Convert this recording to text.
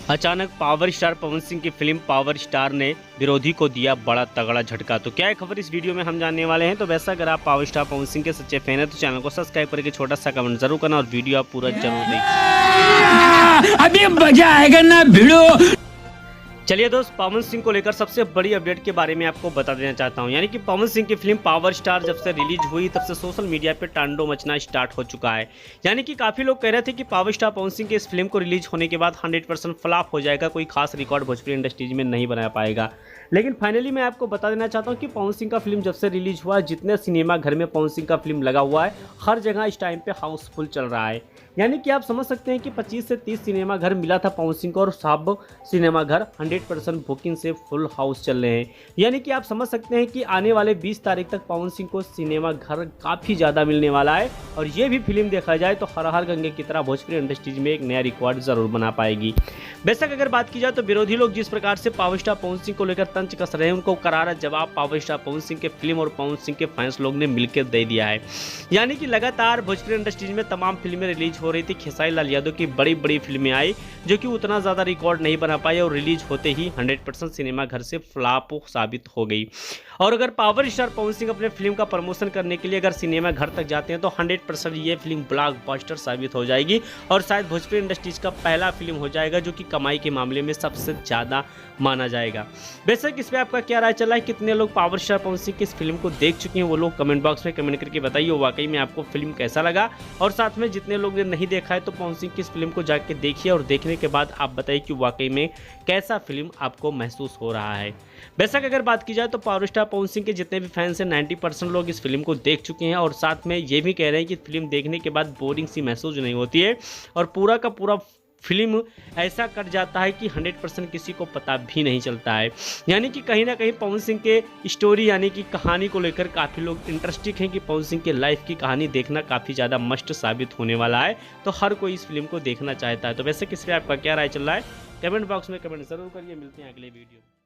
अचानक power star Pawan Singh की film power star ने विरोधी को दिया बड़ा तगड़ा झटका। तो क्या है खबर इस वीडियो में हम जानने वाले हैं। तो वैसा अगर आप पावर स्टार पवन सिंह के सच्चे फैन हैं तो चैनल को सब्सक्राइब करके छोटा सा कमेंट जरूर करना और वीडियो आप पूरा जरूर देखिए। अभी मजा आएगा ना भिड़ो। चलिए दोस्त, पवन सिंह को लेकर सबसे बड़ी अपडेट के बारे में आपको बता देना चाहता हूं। यानी कि पवन सिंह की फिल्म पावर स्टार जब से रिलीज हुई तब से सोशल मीडिया पे तांडव मचना स्टार्ट हो चुका है। यानी कि काफ़ी लोग कह रहे थे कि पावर स्टार पवन सिंह की इस फिल्म को रिलीज होने के बाद 100% फ्लॉप हो जाएगा, कोई खास रिकॉर्ड भोजपुरी इंडस्ट्रीज में नहीं बना पाएगा। लेकिन फाइनली मैं आपको बता देना चाहता हूँ कि पवन सिंह का फिल्म जब से रिलीज हुआ है, जितने सिनेमा घर में पवन सिंह का फिल्म लगा हुआ है, हर जगह इस टाइम पे हाउसफुल चल रहा है। यानी कि आप समझ सकते हैं कि 25 से 30 सिनेमा घर मिला था पवन सिंह को और सब सिनेमा घर 100% बुकिंग से फुल हाउस चल रहे हैं। यानी कि आप समझ सकते हैं कि आने वाले 20 तारीख तक पवन सिंह को सिनेमा घर काफ़ी ज़्यादा मिलने वाला है और ये भी फिल्म देखा जाए तो हर हर गंगे की तरह भोजपुरी इंडस्ट्रीज में एक नया रिकॉर्ड ज़रूर बना पाएगी। बेशक अगर बात की जाए तो विरोधी लोग जिस प्रकार से पावर स्टार पवन सिंह को लेकर तंज कस रहे हैं, उनको करारा जवाब पावर स्टार पवन सिंह के फिल्म और पवन सिंह के फैंस लोग ने मिलकर दे दिया है। यानी कि लगातार भोजपुरी इंडस्ट्रीज में तमाम फिल्में रिलीज हो रही थी। खेसारी लाल यादव की बड़ी बड़ी फिल्में आई जो कि उतना ज़्यादा रिकॉर्ड नहीं बना पाई और रिलीज होते ही 100% सिनेमा घर से फ्लॉप साबित हो गई। और अगर पावर स्टार पवन सिंह अपने फिल्म का प्रमोशन करने के लिए अगर सिनेमा घर तक जाते हैं तो 100% ये फिल्म ब्लॉकबस्टर साबित हो जाएगी और शायद भोजपुरी इंडस्ट्रीज का पहला फिल्म हो जाएगा जो कि कमाई के मामले में सबसे ज़्यादा माना जाएगा। बेशक इस पर आपका क्या राय चला है, कितने लोग पावर स्टार पवन सिंह की इस फिल्म को देख चुके हैं वो लोग कमेंट बॉक्स में कमेंट करके बताइए वाकई में आपको फिल्म कैसा लगा। और साथ में जितने लोग ने नहीं देखा है तो पवन सिंह की इस फिल्म को जाके देखिए और देखने के बाद आप बताइए कि वाकई में कैसा फिल्म आपको महसूस हो रहा है। बेशक अगर बात की जाए तो पावर स्टार पवन सिंह के जितने भी फैंस हैं 90% लोग इस फिल्म को देख चुके हैं और साथ में ये भी कह रहे हैं कि फिल्म देखने के बाद बोरिंग सी महसूस नहीं होती है और पूरा का पूरा फिल्म ऐसा कट जाता है कि 100% किसी को पता भी नहीं चलता है। यानी कि कहीं ना कहीं पवन सिंह के स्टोरी यानी कि कहानी को लेकर काफ़ी लोग इंटरेस्टिंग हैं कि पवन सिंह के लाइफ की कहानी देखना काफ़ी ज़्यादा मस्ट साबित होने वाला है, तो हर कोई इस फिल्म को देखना चाहता है। तो वैसे किस पे आपका क्या राय चल रहा है, कमेंट बॉक्स में कमेंट जरूर करिए। मिलते हैं अगले वीडियो।